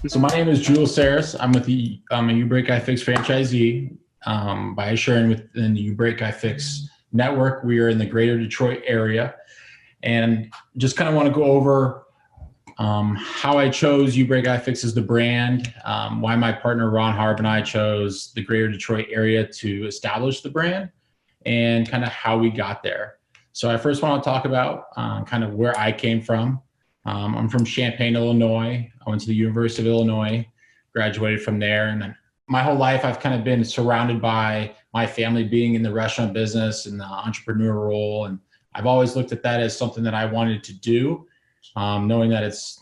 So my name is Lessaris. I'm a uBreakiFix franchisee by Asurion within the uBreakiFix network. We are in the greater Detroit area, and just kind of want to go over how I chose uBreakiFix as the brand, why my partner Ron Harb and I chose the greater Detroit area to establish the brand, and kind of how we got there. So I first want to talk about kind of where I came from. I'm from Champaign, Illinois. I went to the University of Illinois, graduated from there. And then my whole life, I've kind of been surrounded by my family being in the restaurant business and the entrepreneur role. And I've always looked at that as something that I wanted to do, knowing that it's,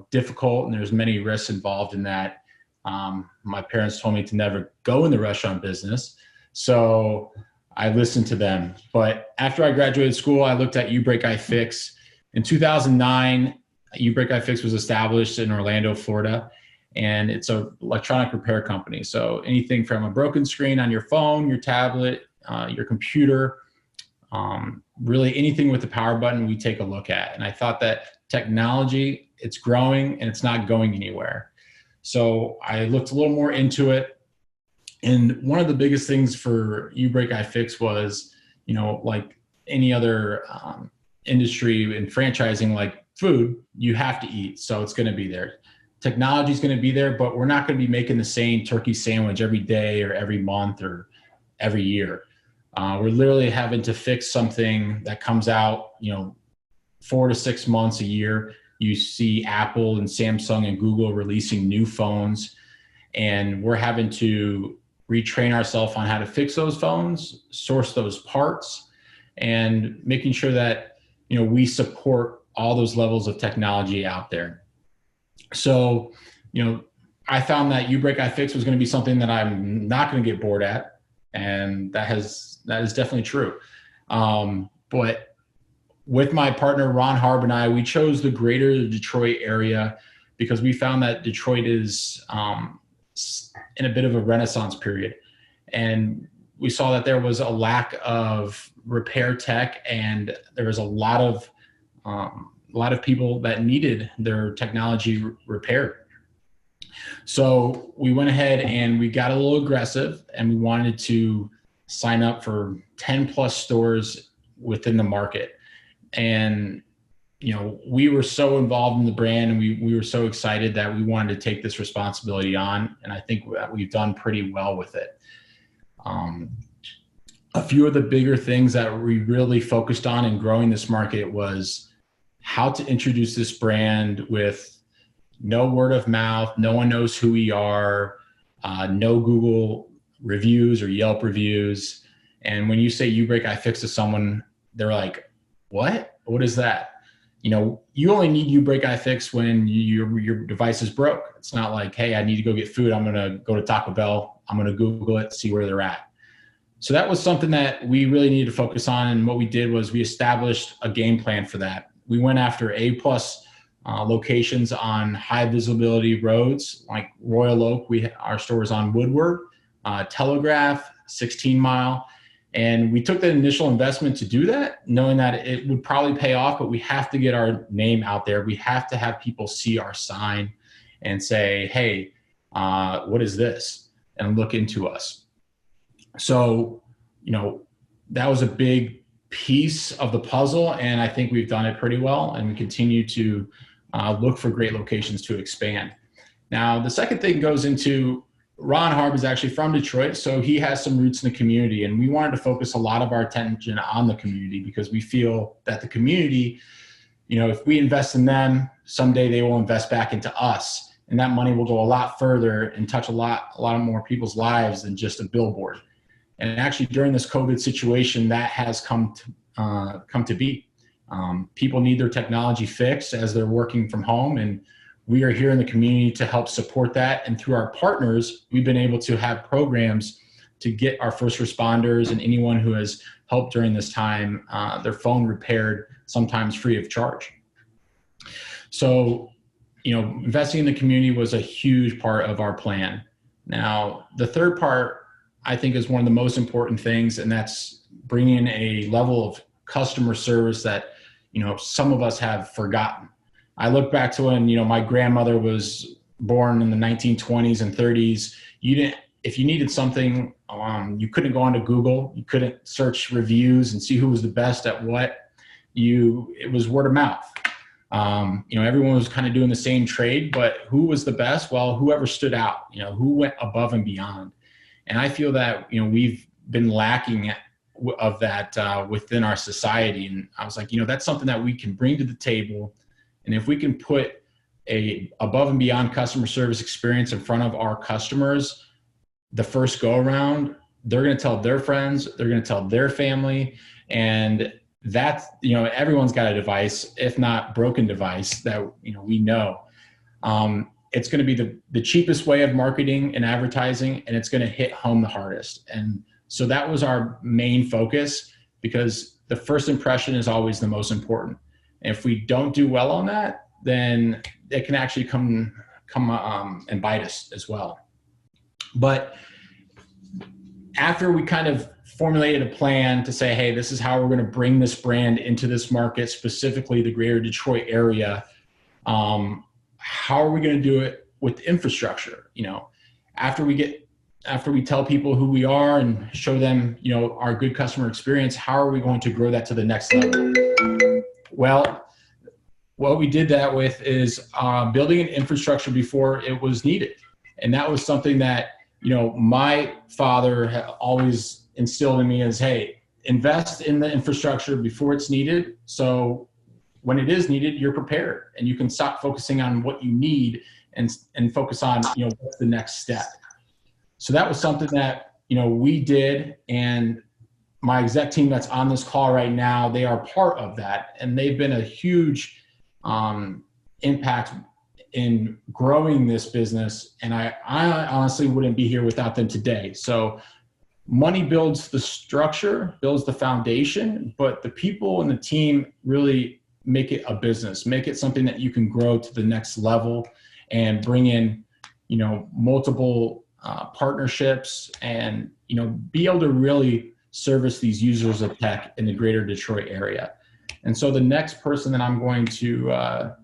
difficult and there's many risks involved in that. My parents told me to never go in the restaurant business. So I listened to them. But after I graduated school, I looked at uBreakiFix. In 2009, uBreakiFix was established in Orlando, Florida, and it's an electronic repair company. So anything from a broken screen on your phone, your tablet, your computer, really anything with the power button, we take a look at. And I thought that technology, it's growing and it's not going anywhere. So I looked a little more into it. And one of the biggest things for uBreakiFix was, like any other industry in franchising, like food, you have to eat. So it's going to be there. Technology is going to be there, but we're not going to be making the same turkey sandwich every day or every month or every year. We're literally having to fix something that comes out, 4 to 6 months a year. You see Apple and Samsung and Google releasing new phones, and we're having to retrain ourselves on how to fix those phones, source those parts, and making sure that we support all those levels of technology out there. So, I found that uBreakiFix was going to be something that I'm not going to get bored at. And that is definitely true. But with my partner, Ron Harb, and I, we chose the greater Detroit area because we found that Detroit is in a bit of a renaissance period. And we saw that there was a lack of repair tech, and there was a lot of people that needed their technology repaired. So we went ahead and we got a little aggressive, and we wanted to sign up for 10 plus stores within the market. And we were so involved in the brand, and we were so excited that we wanted to take this responsibility on, and I think that we've done pretty well with it. A few of the bigger things that we really focused on in growing this market was how to introduce this brand with no word of mouth, no one knows who we are, no Google reviews or Yelp reviews. And when you say uBreakiFix to someone, they're like, what? What is that? You only need uBreakiFix when your device is broke. It's not like, hey, I need to go get food. I'm going to go to Taco Bell. I'm going to Google it, see where they're at. So that was something that we really needed to focus on. And what we did was we established a game plan for that. We went after A-plus locations on high visibility roads like Royal Oak. Our store is on Woodward, Telegraph, 16 Mile. And we took the initial investment to do that, knowing that it would probably pay off, but we have to get our name out there. We have to have people see our sign and say, hey, what is this? And look into us. So, that was a big piece of the puzzle, and I think we've done it pretty well, and we continue to look for great locations to expand. Now, the second thing goes into Ron Harb is actually from Detroit, so he has some roots in the community, and we wanted to focus a lot of our attention on the community because we feel that the community, if we invest in them, someday they will invest back into us, and that money will go a lot further and touch a lot more people's lives than just a billboard. And actually, during this COVID situation, that has come to be. People need their technology fixed as they're working from home, and we are here in the community to help support that. And through our partners, we've been able to have programs to get our first responders and anyone who has helped during this time, their phone repaired, sometimes free of charge. So, investing in the community was a huge part of our plan. Now, the third part, I think, is one of the most important things, and that's bringing a level of customer service that, some of us have forgotten. I look back to when, my grandmother was born in the 1920s and 30s, if you needed something, you couldn't go onto Google, you couldn't search reviews and see who was the best at what. It was word of mouth. Everyone was kind of doing the same trade, but who was the best? Well, whoever stood out, who went above and beyond. And I feel that, we've been lacking of that within our society. And I was like, that's something that we can bring to the table. And if we can put a above and beyond customer service experience in front of our customers, the first go around, they're going to tell their friends, they're going to tell their family. And that's, everyone's got a device, if not broken device that, we know. It's going to be the cheapest way of marketing and advertising, and it's going to hit home the hardest. And so that was our main focus, because the first impression is always the most important. And if we don't do well on that, then it can actually come and bite us as well. But after we kind of formulated a plan to say, hey, this is how we're going to bring this brand into this market, specifically the greater Detroit area, how are we going to do it with infrastructure? After we tell people who we are and show them, our good customer experience, how are we going to grow that to the next level? Well, what we did that with is building an infrastructure before it was needed. And that was something that, my father had always instilled in me as, hey, invest in the infrastructure before it's needed. So when it is needed, you're prepared and you can stop focusing on what you need and focus on, what's the next step. So that was something that, we did. And my exec team that's on this call right now, they are part of that. And they've been a huge impact in growing this business. And I honestly wouldn't be here without them today. So money builds the structure, builds the foundation, but the people and the team really make it a business, make it something that you can grow to the next level and bring in, multiple partnerships and, be able to really service these users of tech in the greater Detroit area. And so the next person that I'm going to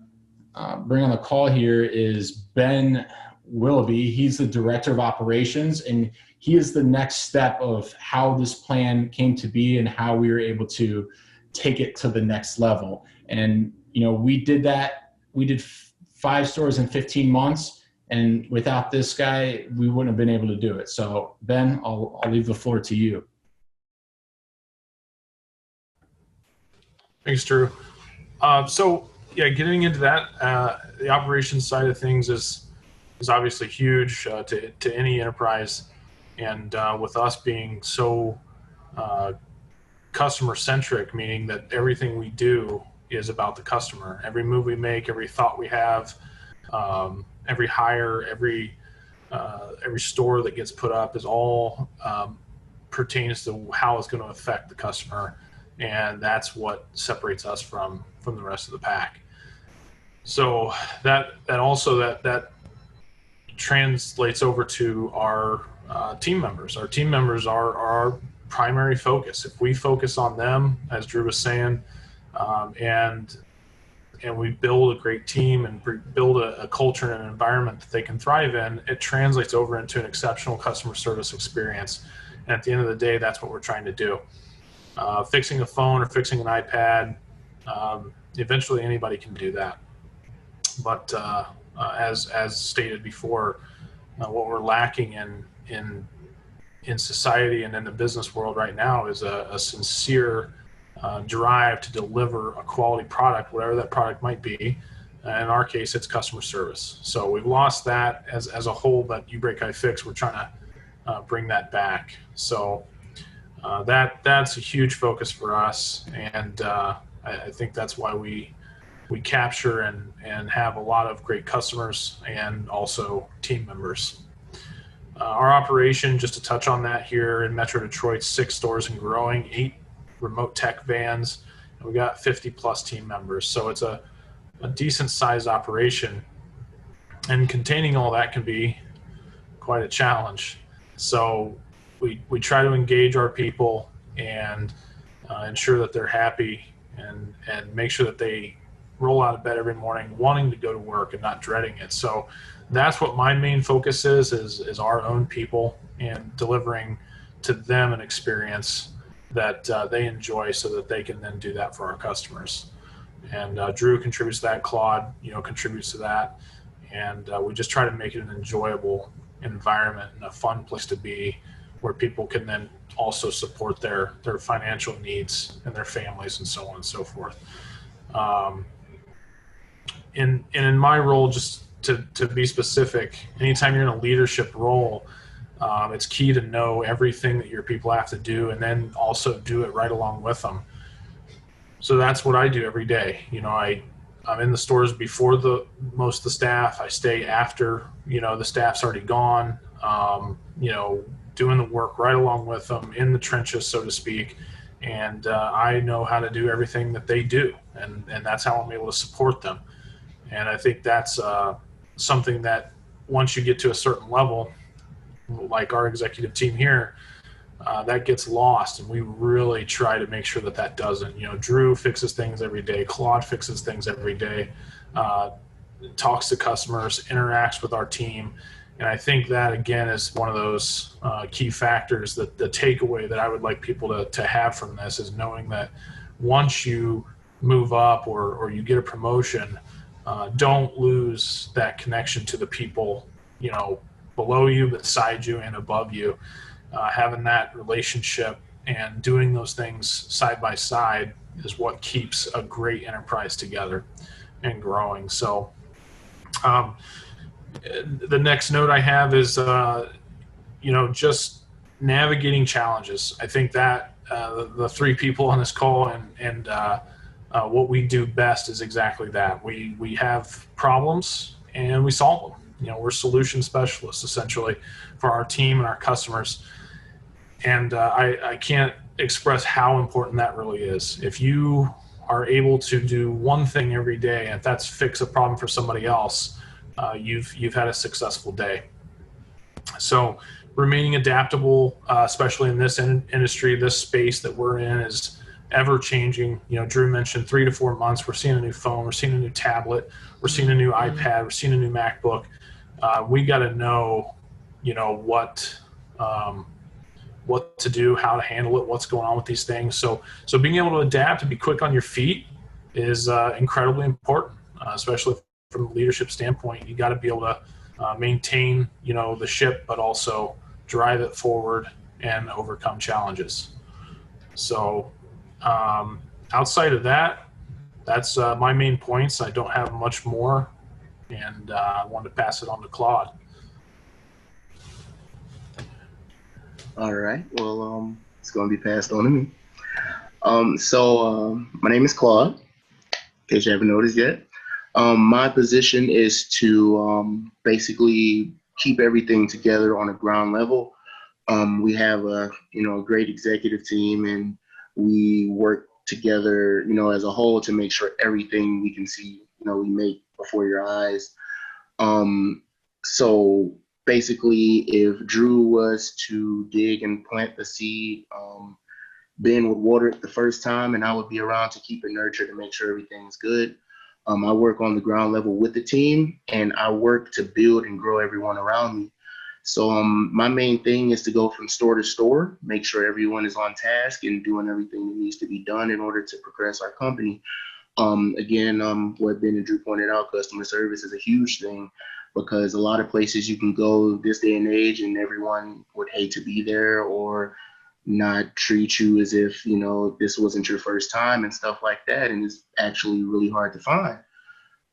bring on the call here is Ben Willoughby. He's the director of operations, and he is the next step of how this plan came to be and how we were able to take it to the next level. And, we did that. We did 5 stores in 15 months. And without this guy, we wouldn't have been able to do it. So Ben, I'll leave the floor to you. Thanks, Drew. Getting into that, the operations side of things is obviously huge to any enterprise, and with us being so customer centric, meaning that everything we do is about the customer. Every move we make, every thought we have, every hire, every store that gets put up is all pertains to how it's going to affect the customer. And that's what separates us from the rest of the pack. So that translates over to our team members. Our team members are our primary focus. If we focus on them, as Drew was saying, and we build a great team and build a culture and an environment that they can thrive in, it translates over into an exceptional customer service experience. And at the end of the day, that's what we're trying to do. Fixing a phone or fixing an iPad, eventually anybody can do that. But as stated before, what we're lacking in society and in the business world right now is a sincere drive to deliver a quality product, whatever that product might be. In our case, it's customer service. So we've lost that as a whole, but uBreakiFix, we're trying to bring that back. So that's a huge focus for us, and I think that's why we capture and have a lot of great customers and also team members. Our operation, just to touch on that, here in Metro Detroit, 6 stores and growing, 8 remote tech vans, and we got 50 plus team members. So it's a decent sized operation, and containing all that can be quite a challenge. So we try to engage our people and ensure that they're happy and make sure that they roll out of bed every morning wanting to go to work and not dreading it. So that's what my main focus is our own people and delivering to them an experience that they enjoy, so that they can then do that for our customers. And Drew contributes to that. Claude, contributes to that. And we just try to make it an enjoyable environment and a fun place to be, where people can then also support their financial needs and their families and so on and so forth. In my role, just to be specific, anytime you're in a leadership role, it's key to know everything that your people have to do, and then also do it right along with them. So that's what I do every day. I'm in the stores before most of the staff. I stay after, the staff's already gone, doing the work right along with them in the trenches, so to speak. And I know how to do everything that they do. And that's how I'm able to support them. And I think that's something that once you get to a certain level, like our executive team here, that gets lost, and we really try to make sure that doesn't. Drew fixes things every day. Claude fixes things every day, talks to customers, interacts with our team. And I think that, again, is one of those key factors, that the takeaway that I would like people to have from this is knowing that once you move up or you get a promotion, don't lose that connection to the people, below you, beside you, and above you. Having that relationship and doing those things side by side is what keeps a great enterprise together and growing. So the next note I have is, just navigating challenges. I think that the three people on this call and what we do best is exactly that. We have problems and we solve them. We're solution specialists, essentially, for our team and our customers. And I can't express how important that really is. If you are able to do one thing every day, and if that's fix a problem for somebody else, you've had a successful day. So remaining adaptable, especially in this industry, this space that we're in, is ever changing. Drew mentioned 3 to 4 months. We're seeing a new phone. We're seeing a new tablet. We're seeing a new iPad. We're seeing a new MacBook. We got to know, what to do, how to handle it, what's going on with these things. So being able to adapt and be quick on your feet is incredibly important, especially from a leadership standpoint. You got to be able to maintain, the ship, but also drive it forward and overcome challenges. So outside of that, that's my main points. I don't have much more, and I wanted to pass it on to Claude. All right. Well, it's going to be passed on to me. My name is Claude, in case you haven't noticed yet. My position is to basically keep everything together on a ground level. We have a great executive team, and we work together, as a whole, to make sure everything we can see, we make before your eyes. So basically, if Drew was to dig and plant the seed, Ben would water it the first time, and I would be around to keep it nurtured and make sure everything's good. I work on the ground level with the team, and I work to build and grow everyone around me. So my main thing is to go from store to store, make sure everyone is on task and doing everything that needs to be done in order to progress our company. Again, what Ben and Drew pointed out, customer service is a huge thing, because a lot of places you can go this day and age and everyone would hate to be there or not treat you as if, this wasn't your first time and stuff like that. And it's actually really hard to find.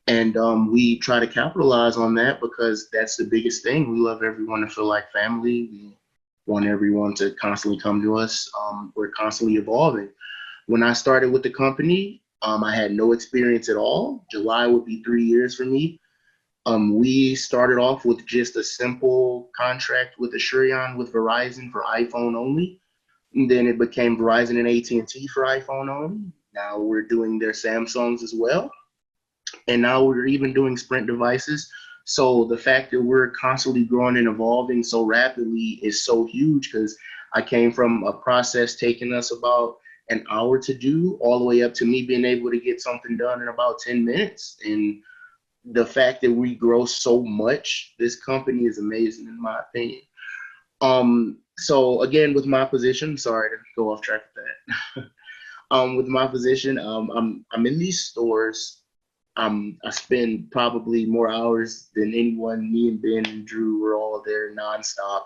And we try to capitalize on that, because that's the biggest thing. We love everyone to feel like family. We want everyone to constantly come to us. We're constantly evolving. When I started with the company, I had no experience at all. July would be 3 years for me. We started off with just a simple contract with Asurion with Verizon for iPhone only. And then it became Verizon and AT&T for iPhone only. Now we're doing their Samsungs as well. And now we're even doing Sprint devices. So the fact that we're constantly growing and evolving so rapidly is so huge, because I came from a process taking us about an hour to do, all the way up to me being able to get something done in about 10 minutes. And the fact that we grow so much, this company is amazing in my opinion. So again, with my position, sorry to go off track with that. With my position, I'm in these stores. I spend probably more hours than anyone. Me and Ben and Drew were all there nonstop.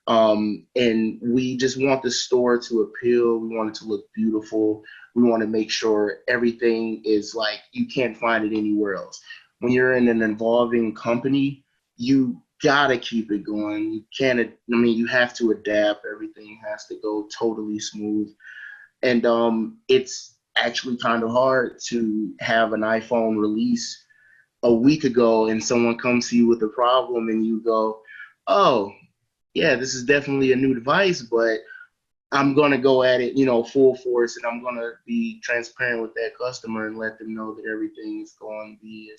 And we just want the store to appeal. We want it to look beautiful. We want to make sure everything is like, you can't find it anywhere else. When you're in an evolving company, you gotta keep it going. You can't, I mean, you have to adapt. Everything has to go totally smooth. And it's actually kind of hard to have an iPhone release a week ago and someone comes to you with a problem and you go, oh, yeah, this is definitely a new device, but I'm going to go at it, full force, and I'm going to be transparent with that customer and let them know that everything is going to be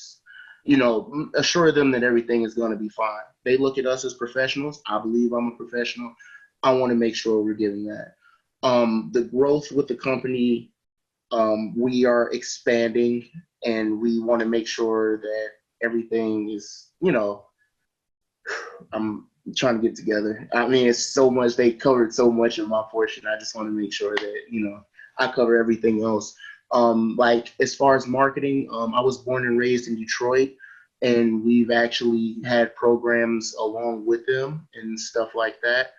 assure them that everything is going to be fine. They look at us as professionals. I believe I'm a professional. I want to make sure we're giving that. The growth with the company, we are expanding, and we want to make sure that everything is, I'm trying to get together. I mean, it's so much. They covered so much of my portion. I just want to make sure that, I cover everything else. Like as far as marketing, I was born and raised in Detroit, and we've actually had programs along with them and stuff like that.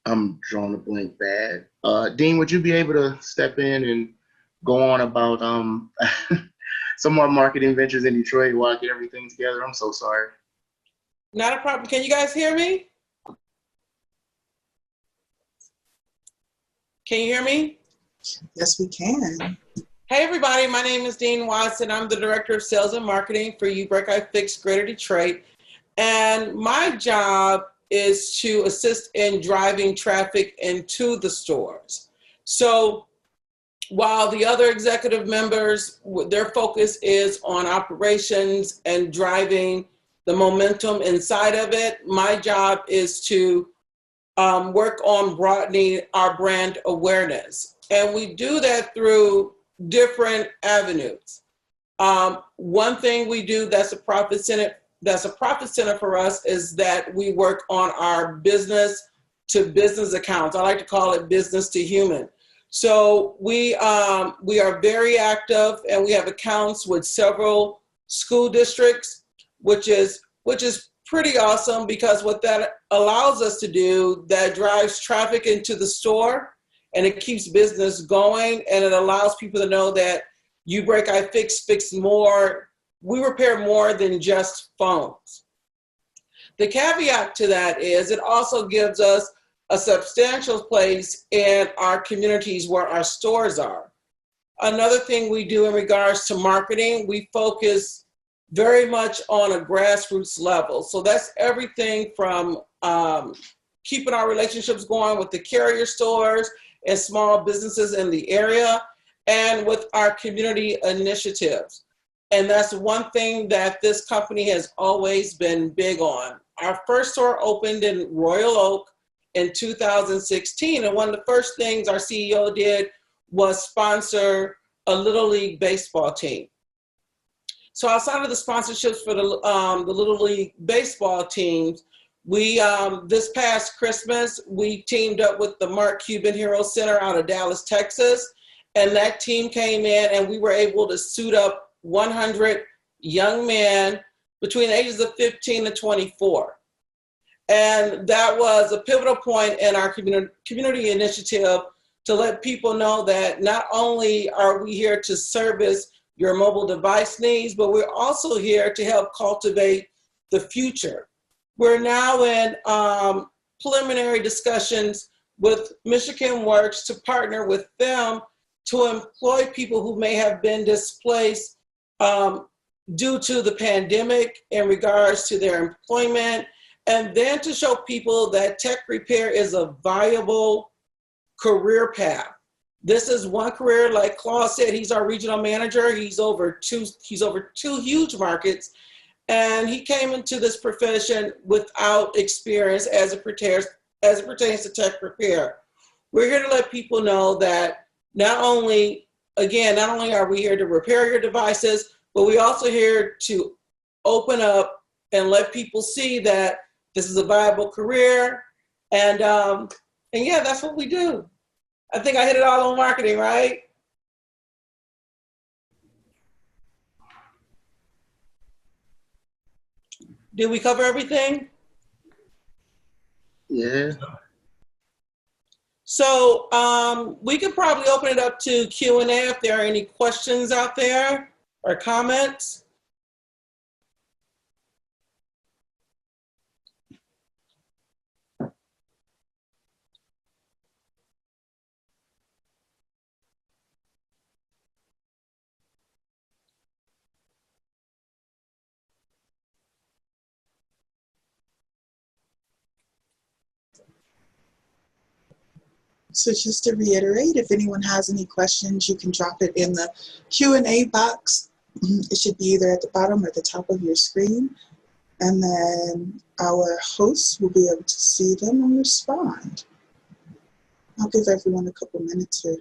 I'm drawing a blank bad. Dean, would you be able to step in and go on about some more marketing ventures in Detroit while I get everything together? I'm so sorry. Not a problem. Can you guys hear me? Can you hear me? Yes, we can. Hey, everybody. My name is Dean Watson. I'm the Director of Sales and Marketing for uBreakiFix Greater Detroit. And my job is to assist in driving traffic into the stores. So while the other executive members, their focus is on operations and driving the momentum inside of it, my job is to work on broadening our brand awareness. And we do that through different avenues. One thing we do that's a profit center for us is that we work on our business to business accounts. I like to call it business to human. So we are very active, and we have accounts with several school districts, which is pretty awesome, because what that allows us to do, that drives traffic into the store, and it keeps business going, and it allows people to know that uBreakiFix fix more. We repair more than just phones. The caveat to that is it also gives us a substantial place in our communities where our stores are. Another thing we do in regards to marketing, we focus very much on a grassroots level. So that's everything from keeping our relationships going with the carrier stores and small businesses in the area, and with our community initiatives. And that's one thing that this company has always been big on. Our first store opened in Royal Oak in 2016. And one of the first things our CEO did was sponsor a Little League baseball team. So outside of the sponsorships for the Little League baseball teams, we, this past Christmas, we teamed up with the Mark Cuban Hero Center out of Dallas, Texas. And that team came in, and we were able to suit up 100 young men between the ages of 15 to 24. And that was a pivotal point in our community initiative to let people know that not only are we here to service your mobile device needs, but we're also here to help cultivate the future. We're now in preliminary discussions with Michigan Works to partner with them to employ people who may have been displaced due to the pandemic in regards to their employment, and then to show people that tech repair is a viable career path. This is one career, like Claude said, he's our regional manager. He's over two huge markets, and he came into this profession without experience as it pertains to tech repair. We're here to let people know that not only are we here to repair your devices, but we also here to open up and let people see that this is a viable career. And yeah, that's what we do. I think I hit it all on marketing, right? Did we cover everything? Yeah. So we could probably open it up to Q&A if there are any questions out there or comments. So just to reiterate, if anyone has any questions, you can drop it in the Q&A box. It should be either at the bottom or the top of your screen. And then our hosts will be able to see them and respond. I'll give everyone a couple minutes here.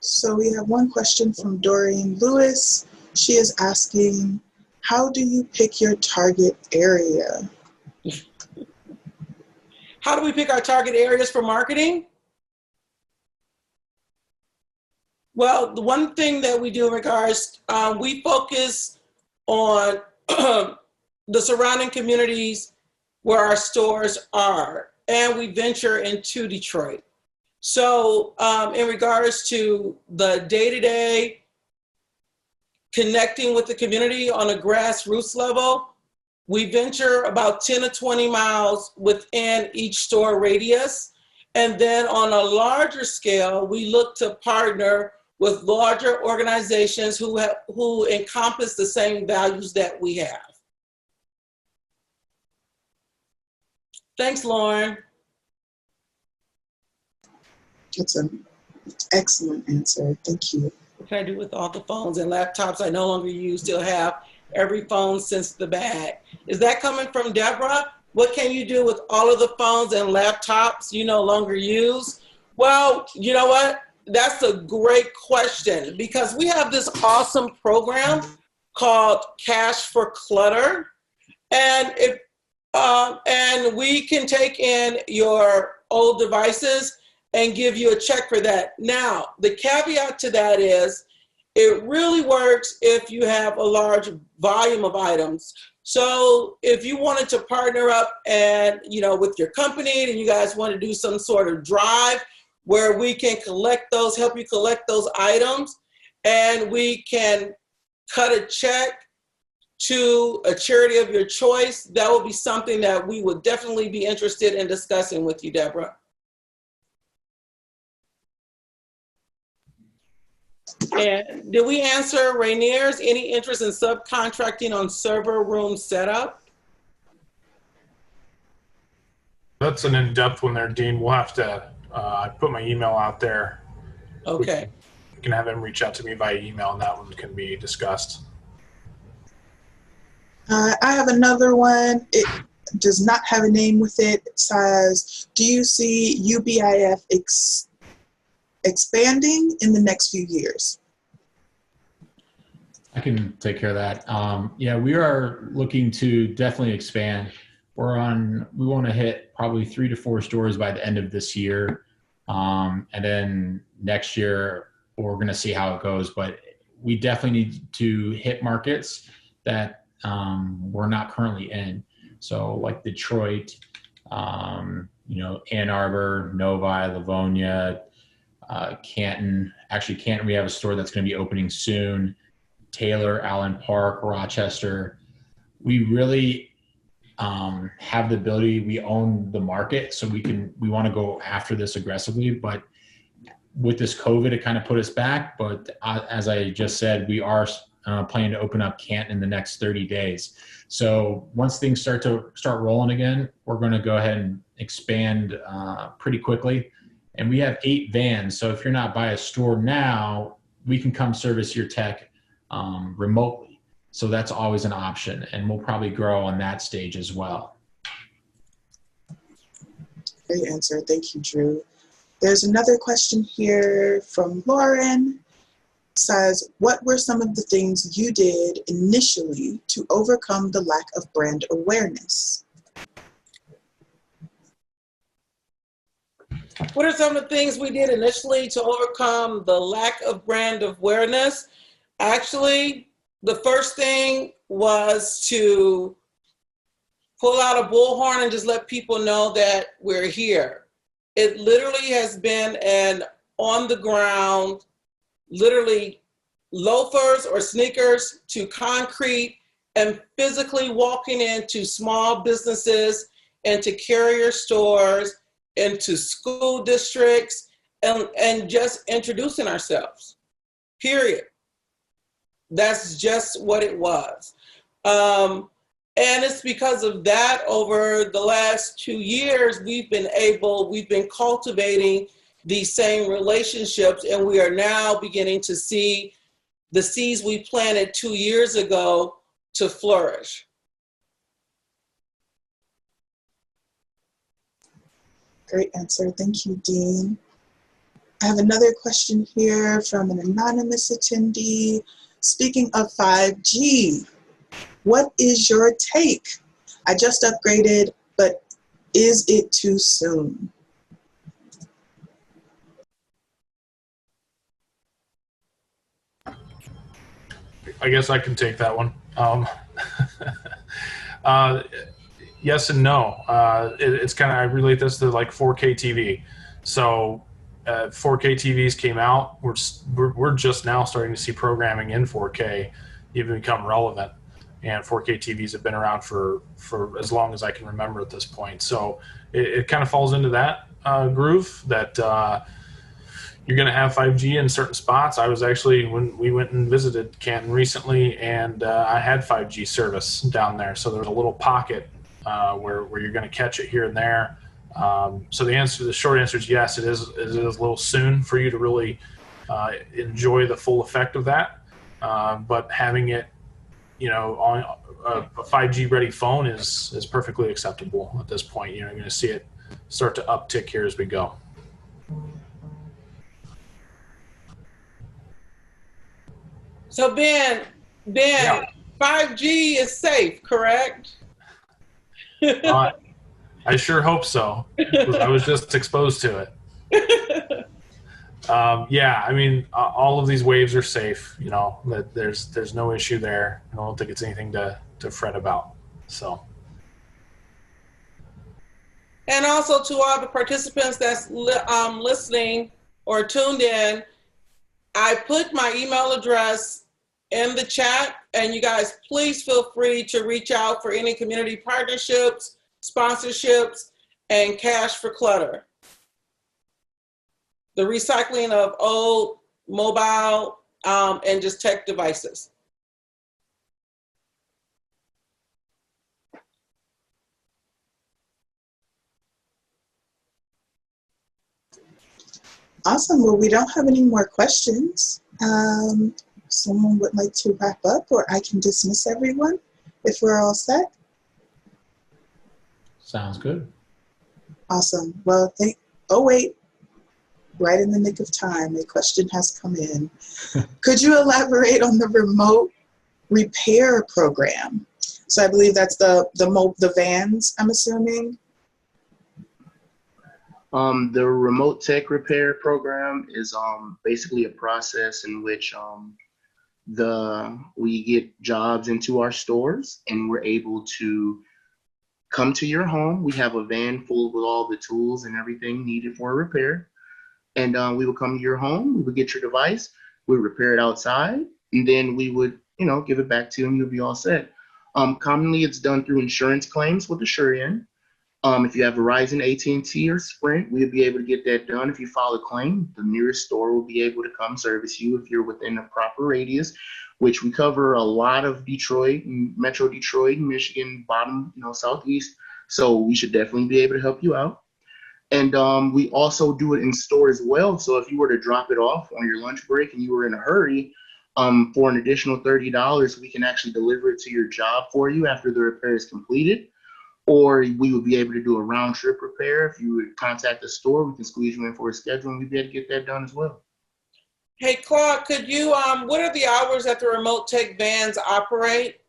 So we have one question from Doreen Lewis. She is asking, how do you pick your target area? How do we pick our target areas for marketing? Well, the one thing that we do in regards, we focus on the surrounding communities where our stores are, and we venture into Detroit. So in regards to the day-to-day connecting with the community on a grassroots level, we venture about 10 to 20 miles within each store radius. And then on a larger scale, we look to partner with larger organizations who encompass the same values that we have. Thanks, Lauren. That's an excellent answer. Thank you. What can I do with all the phones and laptops I no longer use? Still have every phone since the bag. Is that coming from Deborah? What can you do with all of the phones and laptops you no longer use? Well, you know what? That's a great question, because we have this awesome program called Cash for Clutter. And and we can take in your old devices and give you a check for that. Now, the caveat to that is it really works if you have a large volume of items. So if you wanted to partner up and, with your company and you guys want to do some sort of drive where we can collect those, help you collect those items, and we can cut a check to a charity of your choice, that would be something that we would definitely be interested in discussing with you, Deborah. And did we answer Rainier's any interest in subcontracting on server room setup? That's an in-depth one there, Dean. We'll have to, I put my email out there. Okay. You can have him reach out to me via email and that one can be discussed. I have another one. It does not have a name with it. It says, do you see UBIF expanding in the next few years? I can take care of that. Yeah, we are looking to definitely expand. We want to hit probably 3 to 4 stores by the end of this year. And then next year, we're going to see how it goes. But we definitely need to hit markets that we're not currently in. So like Detroit, Ann Arbor, Novi, Livonia, Canton. Actually, Canton, we have a store that's going to be opening soon. Taylor, Allen Park, Rochester. We really have the ability. We own the market, so we want to go after this aggressively. But with this COVID, it kind of put us back. But as I just said, we are planning to open up Canton in the next 30 days. So once things start rolling again, we're going to go ahead and expand pretty quickly. And we have 8 vans. So if you're not by a store now, we can come service your tech remotely. So that's always an option. And we'll probably grow on that stage as well. Great answer. Thank you, Drew. There's another question here from Lauren. It says, what were some of the things you did initially to overcome the lack of brand awareness? What are some of the things we did initially to overcome the lack of brand awareness? Actually, the first thing was to pull out a bullhorn and just let people know that we're here. It literally has been an on the ground, literally loafers or sneakers to concrete, and physically walking into small businesses, into carrier stores, into school districts, and just introducing ourselves, period. That's just what it was. And it's because of that, over the last 2 years, we've been cultivating these same relationships, and we are now beginning to see the seeds we planted 2 years ago to flourish. Great answer. Thank you, Dean. I have another question here from an anonymous attendee. Speaking of 5G, what is your take? I just upgraded, but is it too soon? I guess I can take that one. Yes and no. It's kind of, I relate this to like 4K TV. So 4K TVs came out. We're just now starting to see programming in 4K even become relevant. And 4K TVs have been around for as long as I can remember at this point. So it kind of falls into that groove that you're going to have 5G in certain spots. I was actually, when we went and visited Canton recently, and I had 5G service down there. So there's a little pocket where you're going to catch it here and there. So the short answer is yes, it is a little soon for you to really enjoy the full effect of that. But having it, on a 5G ready phone is perfectly acceptable at this point. You're going to see it start to uptick here as we go. So Ben, Yeah. 5G is safe, correct? I sure hope so. I was just exposed to it. Yeah, I mean, all of these waves are safe. That there's no issue there. I don't think it's anything to fret about. So. And also to all the participants that's listening or tuned in, I put my email address in the chat, and you guys please feel free to reach out for any community partnerships, sponsorships, and cash for clutter. The recycling of old mobile and just tech devices. Awesome. Well, we don't have any more questions. Someone would like to wrap up, or I can dismiss everyone if we're all set. Sounds good. Awesome. Well, oh wait, right in the nick of time, a question has come in. Could you elaborate on the remote repair program? So I believe that's the vans, I'm assuming. The remote tech repair program is basically a process in which we get jobs into our stores, and we're able to come to your home. We have a van full with all the tools and everything needed for a repair. And we would come to your home, we would get your device, we would repair it outside, and then we would, give it back to you, and you'll be all set. Commonly, it's done through insurance claims with Asurion. If you have Verizon, AT&T, or Sprint, we'll be able to get that done. If you file a claim, the nearest store will be able to come service you if you're within a proper radius, which we cover a lot of Detroit, Metro Detroit, Michigan, bottom, southeast. So we should definitely be able to help you out. And we also do it in store as well. So if you were to drop it off on your lunch break and you were in a hurry, for an additional $30, we can actually deliver it to your job for you after the repair is completed. or we would be able to do a round trip repair. If you would contact the store, we can squeeze you in for a schedule and we'd be able to get that done as well. Hey, Claude, could you, what are the hours that the remote tech vans operate?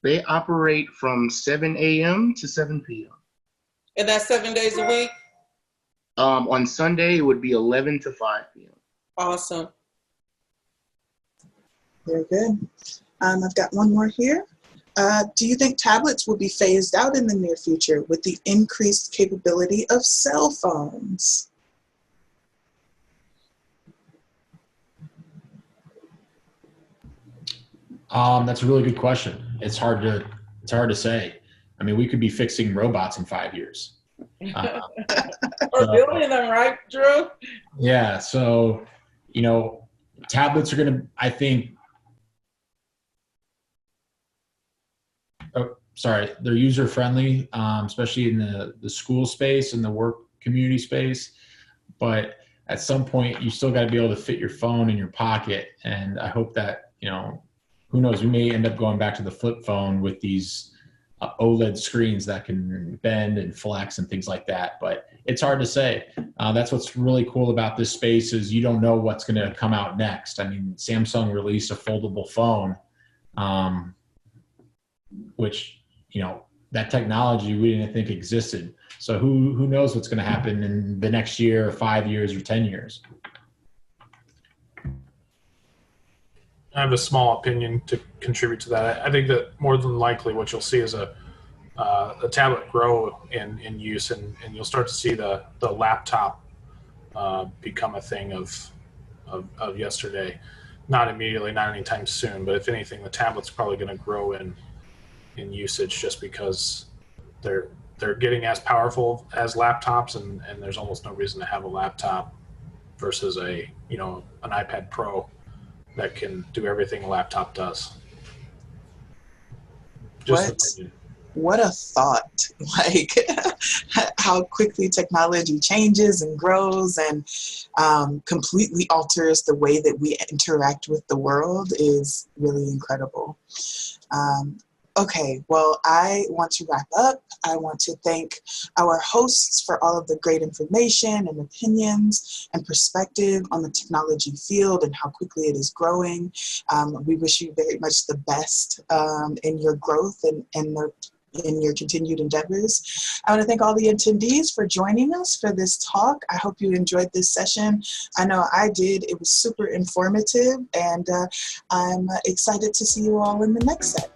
They operate from 7 a.m. to 7 p.m. And that's 7 days a week? On Sunday, it would be 11 to 5 p.m. Awesome. Very good. I've got one more here. Do you think tablets will be phased out in the near future with the increased capability of cell phones? That's a really good question. It's hard to say. I mean, we could be fixing robots in 5 years. Or building them, right, Drew? Yeah. So, tablets are going to, I think, they're user friendly, especially in the school space and the work community space. But at some point, you still got to be able to fit your phone in your pocket. And I hope that, who knows, we may end up going back to the flip phone with these OLED screens that can bend and flex and things like that. But it's hard to say. That's what's really cool about this space is you don't know what's going to come out next. I mean, Samsung released a foldable phone, which, that technology we didn't think existed. So who knows what's going to happen in the next year or 5 years or 10 years. I have a small opinion to contribute to that. I think that more than likely what you'll see is a tablet grow in use, and you'll start to see the laptop become a thing of yesterday. Not immediately, not anytime soon, but if anything, the tablet's probably going to grow in usage just because they're getting as powerful as laptops, and there's almost no reason to have a laptop versus an iPad Pro that can do everything a laptop does. What a thought, like how quickly technology changes and grows and completely alters the way that we interact with the world is really incredible. Okay, well, I want to wrap up. I want to thank our hosts for all of the great information and opinions and perspective on the technology field and how quickly it is growing. We wish you very much the best in your growth and in your continued endeavors. I want to thank all the attendees for joining us for this talk. I hope you enjoyed this session. I know I did. It was super informative, and I'm excited to see you all in the next set.